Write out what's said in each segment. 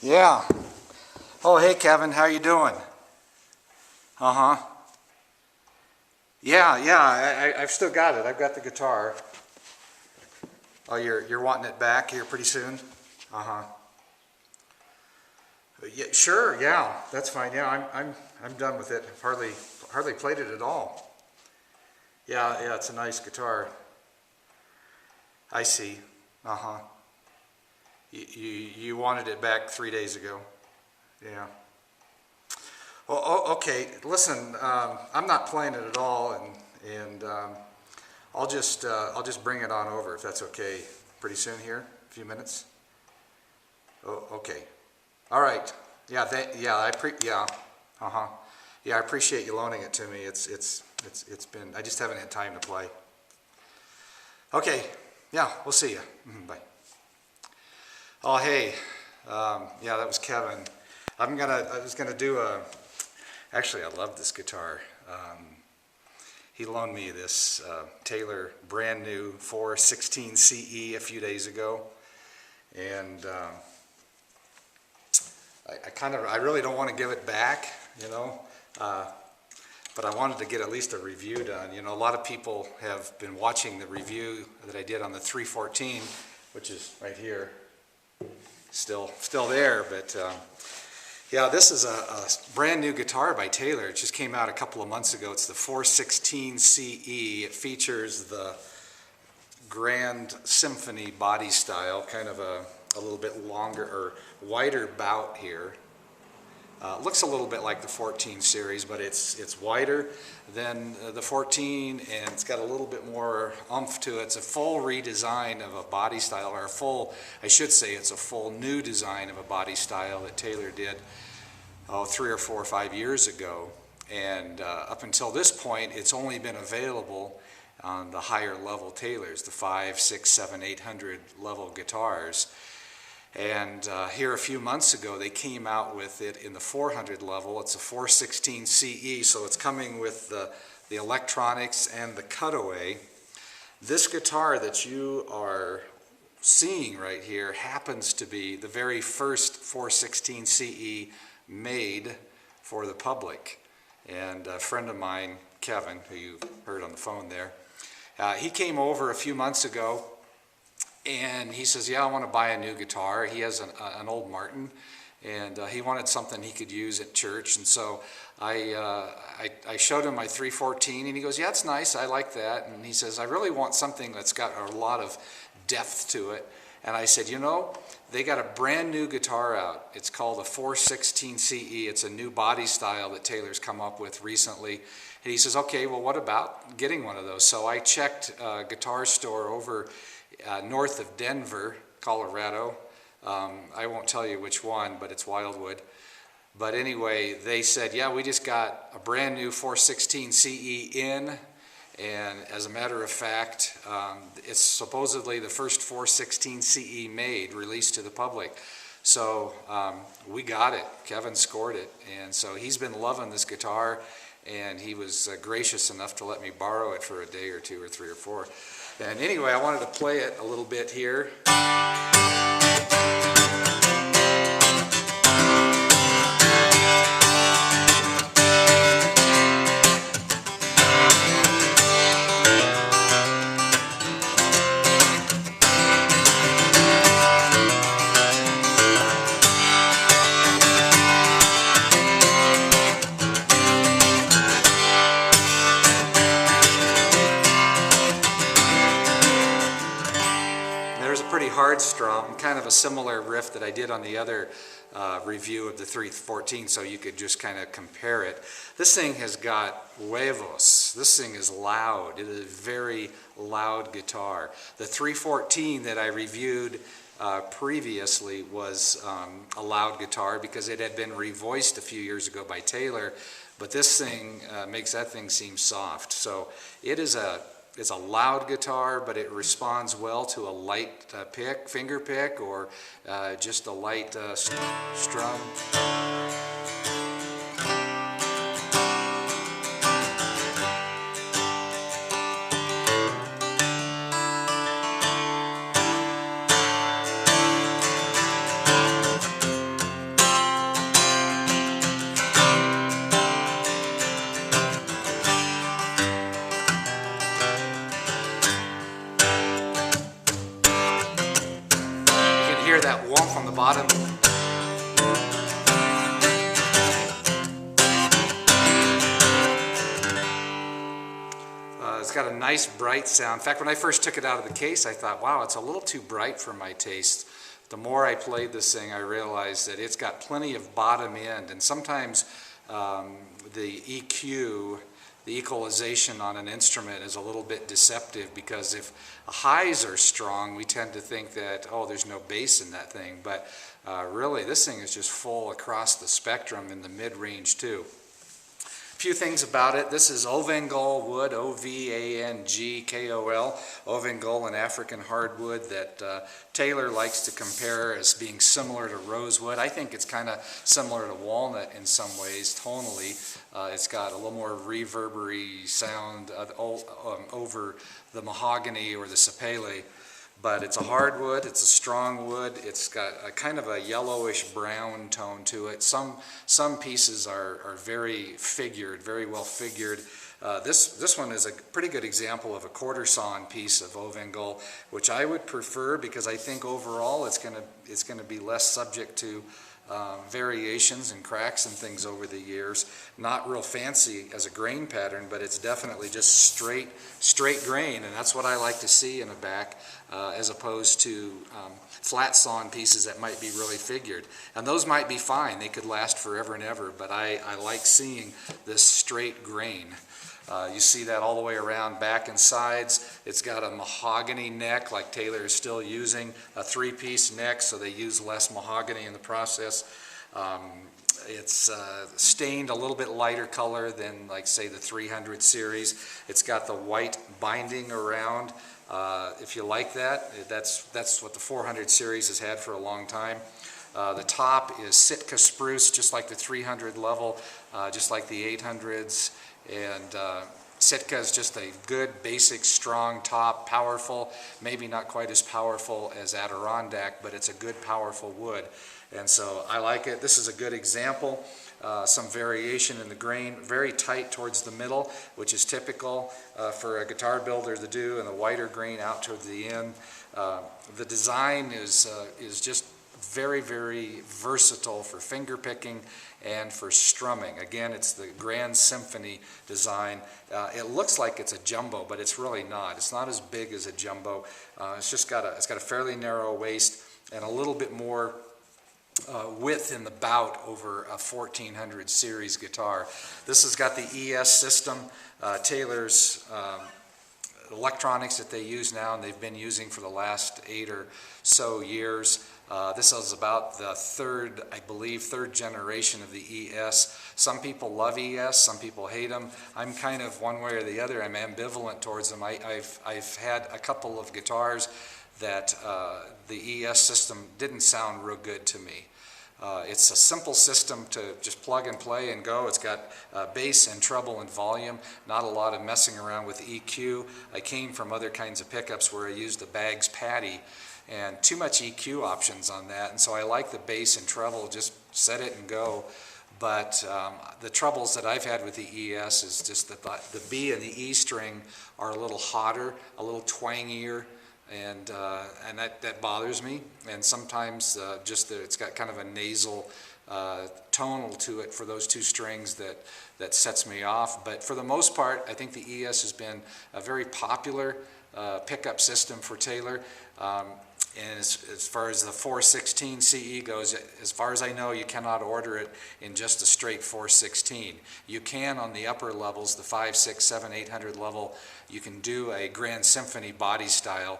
Yeah. Oh, hey, Kevin. How you doing? Uh-huh. Yeah. I've still got it. I've got the guitar. Oh, you're wanting it back here pretty soon? Uh-huh. Yeah, sure. Yeah, that's fine. Yeah, I'm done with it. I've hardly played it at all. Yeah. It's a nice guitar. I see. Uh-huh. You wanted it back 3 days ago. Yeah. Well, okay. Listen, I'm not playing it at all, and I'll just bring it on over if that's okay. Pretty soon here, a few minutes. Oh, okay. All right. Yeah. Yeah. Uh-huh. Yeah, I appreciate you loaning it to me. It's been. I just haven't had time to play. Okay. Yeah. We'll see you. Bye. Oh, hey. Yeah, that was Kevin. I was gonna do a. Actually, I love this guitar. He loaned me this Taylor brand new 416 CE a few days ago, and I really don't want to give it back, you know, but I wanted to get at least a review done. You know, a lot of people have been watching the review that I did on the 314, which is right here, still there, but. Yeah, this is a brand new guitar by Taylor. It just came out a couple of months ago. It's the 416 CE. It features the Grand Symphony body style, kind of a little bit longer or wider bout here. Looks a little bit like the 14 series, but it's wider than the 14, and it's got a little bit more oomph to it. It's a full redesign of a body style, or it's a full new design of a body style that Taylor did 3 or 4 or 5 years ago. And up until this point, it's only been available on the higher level Taylors, the 5, 6, 7, 800 level guitars. And here a few months ago, they came out with it in the 400 level. It's a 416 CE, so it's coming with the electronics and the cutaway. This guitar that you are seeing right here happens to be the very first 416 CE made for the public. And a friend of mine, Kevin, who you heard on the phone there, he came over a few months ago. And he says, yeah, I want to buy a new guitar. He has an old Martin, and he wanted something he could use at church. And so I showed him my 314, and he goes, yeah, it's nice. I like that. And he says, I really want something that's got a lot of depth to it. And I said, you know, they got a brand new guitar out. It's called a 416 CE. It's a new body style that Taylor's come up with recently. And he says, okay, well, what about getting one of those? So I checked a guitar store over north of Denver, Colorado. I won't tell you which one, but it's Wildwood. But anyway, they said, yeah, we just got a brand new 416 CE in, and as a matter of fact, it's supposedly the first 416 CE made, released to the public. So we got it. Kevin scored it, and so he's been loving this guitar, and he was gracious enough to let me borrow it for a day or 2 or 3 or 4. And anyway, I wanted to play it a little bit here. Pretty hard strum, kind of a similar riff that I did on the other review of the 314, so you could just kind of compare it. This thing has got huevos. This thing is loud. It is a very loud guitar. The 314 that I reviewed previously was a loud guitar because it had been revoiced a few years ago by Taylor, but this thing makes that thing seem soft. So it's a loud guitar, but it responds well to a light finger pick, or just a light strum. bottom. It's got a nice bright sound. In fact, when I first took it out of the case, I thought, wow, it's a little too bright for my taste. The more I played this thing, I realized that it's got plenty of bottom end, and sometimes the EQ, the equalization on an instrument is a little bit deceptive, because if highs are strong, we tend to think that, oh, there's no bass in that thing, but really this thing is just full across the spectrum in the mid-range too. A few things about it. This is Ovangol wood, O-V-A-N-G-K-O-L, Ovangol, an African hardwood that Taylor likes to compare as being similar to rosewood. I think it's kind of similar to walnut in some ways, tonally. It's got a little more reverbery sound over the mahogany or the sapele. But it's a hardwood, it's a strong wood, it's got a kind of a yellowish brown tone to it. Some pieces are very figured, very well figured. This one is a pretty good example of a quarter sawn piece of Ovangol, which I would prefer, because I think overall it's gonna be less subject to variations and cracks and things over the years. Not real fancy as a grain pattern, but it's definitely just straight grain, and that's what I like to see in a back, as opposed to flat sawn pieces that might be really figured. And those might be fine, they could last forever and ever, but I like seeing this straight grain. You see that all the way around, back and sides. It's got a mahogany neck, like Taylor is still using, a three-piece neck, so they use less mahogany in the process. It's stained a little bit lighter color than, like, say, the 300 series. It's got the white binding around. If you like that, that's what the 400 series has had for a long time. The top is Sitka spruce, just like the 300 level, just like the 800s. And Sitka is just a good, basic, strong top, powerful, maybe not quite as powerful as Adirondack, but it's a good, powerful wood. And so I like it. This is a good example. Some variation in the grain, very tight towards the middle, which is typical for a guitar builder to do, and the whiter grain out towards the end. The design is just very, very versatile for finger picking and for strumming. Again, it's the Grand Symphony design. It looks like it's a jumbo, but it's really not. It's not as big as a jumbo. It's got a fairly narrow waist and a little bit more width in the bout over a 1400 series guitar. This has got the ES system, Taylor's electronics that they use now, and they've been using for the last 8 or so years. This is about the third generation of the ES. Some people love ES, some people hate them. I'm kind of one way or the other. I'm ambivalent towards them. I've had a couple of guitars that the ES system didn't sound real good to me. It's a simple system to just plug and play and go. It's got bass and treble and volume, not a lot of messing around with EQ. I came from other kinds of pickups where I used the Baggs Patty, and too much EQ options on that, and so I like the bass and treble, just set it and go. But the troubles that I've had with the ES is just that the B and the E string are a little hotter, a little twangier, and that bothers me. And sometimes it's got kind of a nasal tonal to it for those two strings that sets me off. But for the most part, I think the ES has been a very popular pickup system for Taylor. And as far as the 416 CE goes, as far as I know, you cannot order it in just a straight 416. You can on the upper levels, the 5, 6, 7, 800 level, you can do a Grand Symphony body style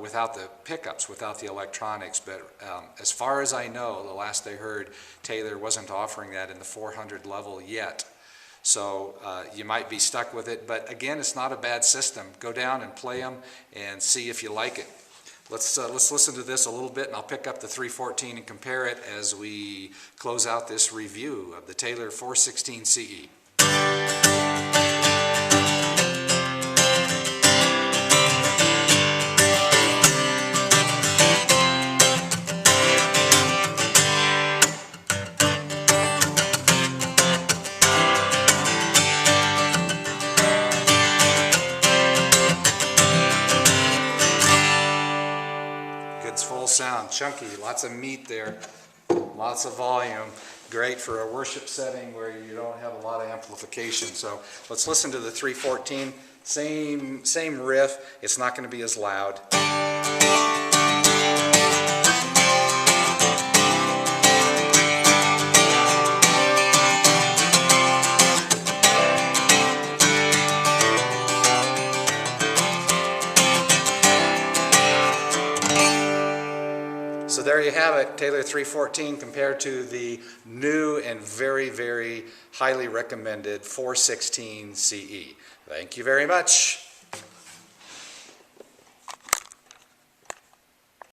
without the pickups, without the electronics. But as far as I know, the last I heard, Taylor wasn't offering that in the 400 level yet. So you might be stuck with it. But again, it's not a bad system. Go down and play them and see if you like it. Let's listen to this a little bit, and I'll pick up the 314 and compare it as we close out this review of the Taylor 416 CE. Full sound. chunky, lots of meat there, lots of volume. Great for a worship setting where you don't have a lot of amplification. So let's listen to the 314. Same riff. It's not going to be as loud. So there you have it, Taylor 314 compared to the new and very, very highly recommended 416 CE. Thank you very much.